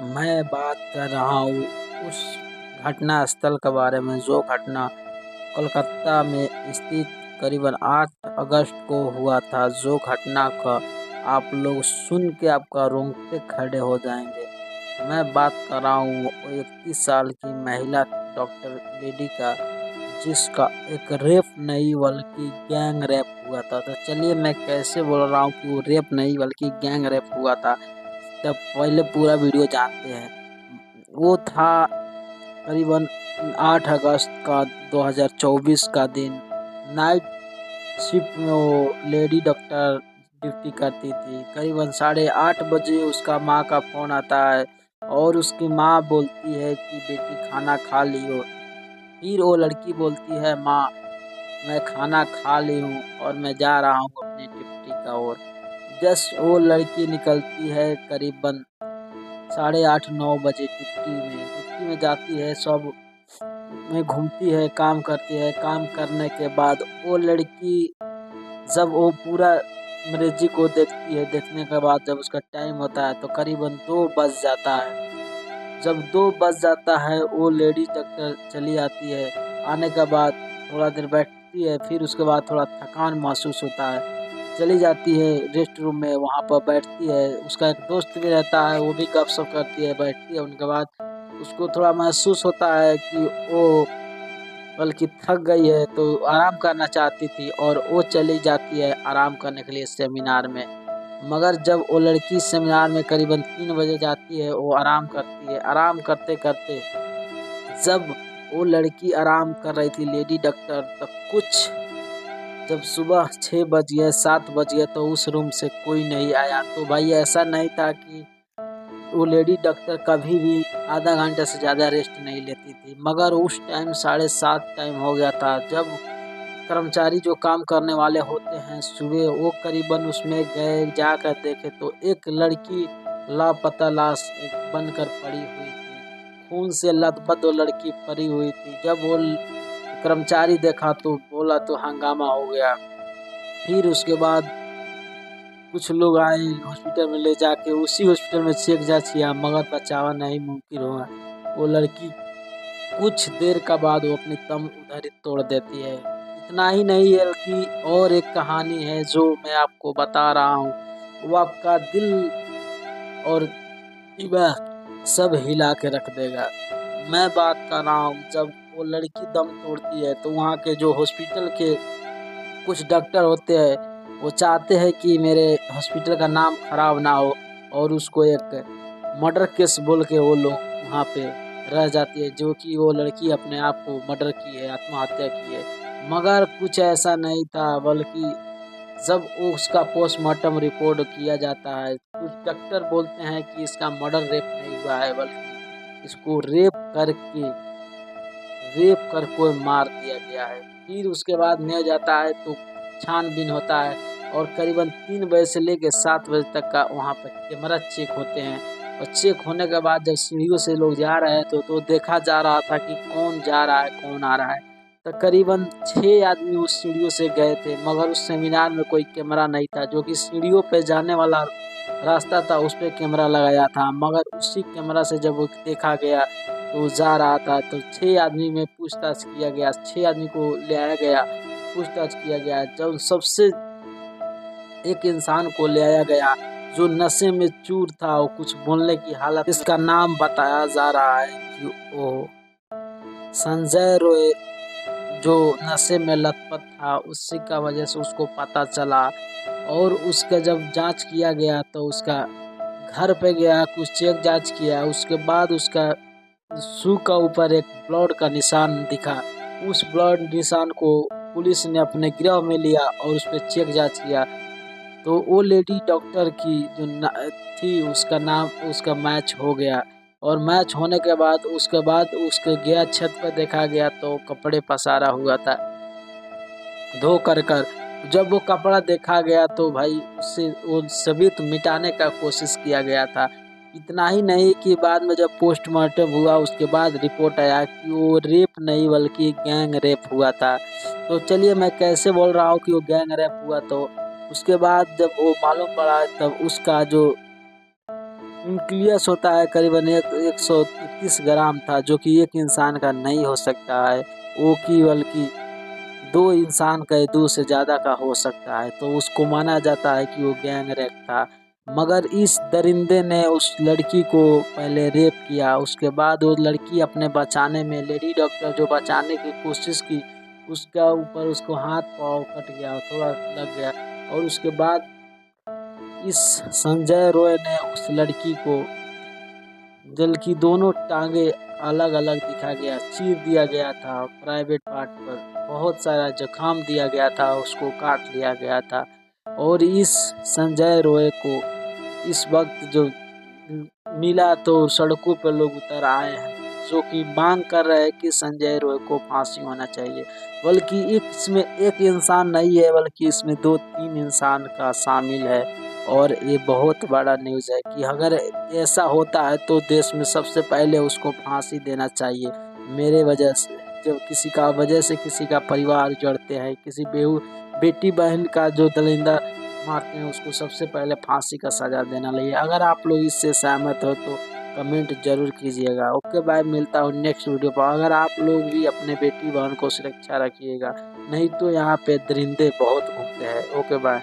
मैं बात कर रहा हूँ उस घटना स्थल के बारे में जो घटना कोलकाता में स्थित करीबन 8 अगस्त को हुआ था। जो घटना का आप लोग सुन के आपका रोंगटे खड़े हो जाएंगे। मैं बात कर रहा हूँ वो 31 साल की महिला डॉक्टर लेडी का, जिसका एक रेप नहीं बल्कि गैंग रेप हुआ था। तो चलिए मैं कैसे बोल रहा हूँ कि वो रेप नहीं बल्कि गैंग रेप हुआ था, तब पहले पूरा वीडियो जानते हैं। वो था करीबन 8 अगस्त का 2024 का दिन। नाइट शिफ्ट में वो लेडी डॉक्टर ड्यूटी करती थी। करीबन 8:30 बजे उसका माँ का फ़ोन आता है और उसकी माँ बोलती है कि बेटी खाना खा लियो। फिर वो लड़की बोलती है, माँ मैं खाना खा ली हूँ और मैं जा रहा हूँ अपनी ड्यूटी का ओर। जस्ट वो लड़की निकलती है करीबन 8:30-9 बजे ड्यूटी में जाती है, सब में घूमती है, काम करती है। काम करने के बाद वो लड़की जब वो पूरा मरीजी को देखती है, देखने के बाद जब उसका टाइम होता है तो करीबन 2 बज जाता है। जब 2 बज जाता है वो लेडी डॉक्टर चली आती है। आने के बाद थोड़ा देर बैठती है, फिर उसके बाद थोड़ा थकान महसूस होता है, चली जाती है रेस्ट रूम में, वहाँ पर बैठती है। उसका एक दोस्त भी रहता है, वो भी गपशप करती है, बैठती है। उनके बाद उसको थोड़ा महसूस होता है कि वो बल्कि थक गई है तो आराम करना चाहती थी और वो चली जाती है आराम करने के लिए सेमिनार में। मगर जब वो लड़की सेमिनार में करीबन 3 बजे जाती है, वो आराम करती है। आराम करते करते जब वो लड़की आराम कर रही थी लेडी डॉक्टर, तब कुछ जब सुबह 6 बज गए 7 बज गए तो उस रूम से कोई नहीं आया। तो भाई ऐसा नहीं था कि वो लेडी डॉक्टर कभी भी आधा घंटे से ज़्यादा रेस्ट नहीं लेती थी, मगर उस टाइम 7:30 टाइम हो गया था। जब कर्मचारी जो काम करने वाले होते हैं सुबह, वो करीबन उसमें गए, जाकर देखे तो एक लड़की लापता लाश बनकर पड़ी हुई थी। खून से लथपथ वो लड़की पड़ी हुई थी। जब वो कर्मचारी देखा तो बोला तो हंगामा हो गया। फिर उसके बाद कुछ लोग आए, हॉस्पिटल में ले जाके उसी हॉस्पिटल में चेक जाँच किया, मगर बचावा नहीं मुमकिन हुआ। वो लड़की कुछ देर का बाद वो अपनी दम उधर ही तोड़ देती है। इतना ही नहीं है कि और एक कहानी है जो मैं आपको बता रहा हूँ, वो आपका दिल और दिमाग सब हिला के रख देगा। मैं बात कर रहा हूँ जब वो लड़की दम तोड़ती है तो वहाँ के जो हॉस्पिटल के कुछ डॉक्टर होते हैं, वो चाहते हैं कि मेरे हॉस्पिटल का नाम खराब ना हो, और उसको एक मर्डर केस बोल के वो लोग वहाँ पे रह जाती है, जो कि वो लड़की अपने आप को मर्डर की है, आत्महत्या की है। मगर कुछ ऐसा नहीं था, बल्कि जब वो उसका पोस्टमार्टम रिपोर्ट किया जाता है, कुछ डॉक्टर बोलते हैं कि इसका मर्डर रेप नहीं हुआ है, बल्कि इसको रेप कर कोई मार दिया गया है। फिर उसके बाद न्याय जाता है तो छानबीन होता है, और करीबन 3 बजे से लेकर 7 बजे तक का वहाँ पर कैमरा चेक होते हैं। और चेक होने के बाद जब सीढ़ियों से लोग जा रहे थे तो देखा जा रहा था कि कौन जा रहा है कौन आ रहा है। तो करीबन 6 आदमी उस सीढ़ियों से गए थे, मगर उस सेमिनार में कोई कैमरा नहीं था। जो कि सीढ़ियों पे जाने वाला रास्ता था उस पे कैमरा लगाया था, मगर उसी कैमरा से जब वो देखा गया तो जा रहा था। तो 6 आदमी में पूछताछ किया गया, 6 आदमी को ले आया गया, पूछताछ किया गया। जब सबसे एक इंसान को ले आया गया जो नशे में चूर था, वो कुछ बोलने की हालत, इसका नाम बताया जा रहा है कि वो संजय रॉय, जो नशे में लथपथ था, उसी का वजह से उसको पता चला। और उसका जब जांच किया गया तो उसका घर पे गया, कुछ चेक जांच किया, उसके बाद उसका शू का ऊपर एक ब्लड का निशान दिखा। उस ब्लड निशान को पुलिस ने अपने गिरफ्त में लिया और उस पर चेक जांच किया तो वो लेडी डॉक्टर की जो थी, उसका नाम उसका मैच हो गया। और मैच होने के बाद उसके गया छत पर देखा गया तो कपड़े पसारा हुआ था धो कर। जब वो कपड़ा देखा गया तो भाई उससे वो सबूत मिटाने का कोशिश किया गया था। इतना ही नहीं कि बाद में जब पोस्टमार्टम हुआ उसके बाद रिपोर्ट आया कि वो रेप नहीं बल्कि गैंग रेप हुआ था। तो चलिए मैं कैसे बोल रहा हूँ कि वो गैंग रेप हुआ, तो उसके बाद जब वो मालूम पड़ा तब उसका जो न्यूक्लियस होता है करीबन 131 ग्राम था, जो कि एक इंसान का नहीं हो सकता है, वो केवल कि 2 इंसान का 2 से ज़्यादा का हो सकता है। तो उसको माना जाता है कि वो गैंग रेप था। मगर इस दरिंदे ने उस लड़की को पहले रेप किया, उसके बाद वो लड़की अपने बचाने में, लेडी डॉक्टर जो बचाने की कोशिश की, उसका ऊपर उसको हाथ पाँव कट गया, थोड़ा लग गया। और उसके बाद इस संजय रॉय ने उस लड़की को, जल की दोनों टांगे अलग अलग दिखा गया, चीर दिया गया था प्राइवेट पार्ट पर, बहुत सारा जख्म दिया गया था, उसको काट लिया गया था। और इस संजय रॉय को इस वक्त जो मिला तो सड़कों पर लोग उतर आए हैं, जो कि मांग कर रहे हैं कि संजय रॉय को फांसी होना चाहिए। बल्कि इसमें एक इंसान नहीं है, बल्कि इसमें 2-3 इंसान का शामिल है। और ये बहुत बड़ा न्यूज़ है कि अगर ऐसा होता है तो देश में सबसे पहले उसको फांसी देना चाहिए। मेरे वजह से जब किसी का वजह से किसी का परिवार जड़ते हैं, किसी बेटी बहन का जो दलिंदा मारते हैं, उसको सबसे पहले फांसी का सजा देना चाहिए। अगर आप लोग इससे सहमत हो तो कमेंट जरूर कीजिएगा। ओके बाय, मिलता हूँ नेक्स्ट वीडियो पर। अगर आप लोग भी अपने बेटी बहन को सुरक्षा रखिएगा, नहीं तो यहाँ पे दरिंदे बहुत घूमते हैं। Okay bye.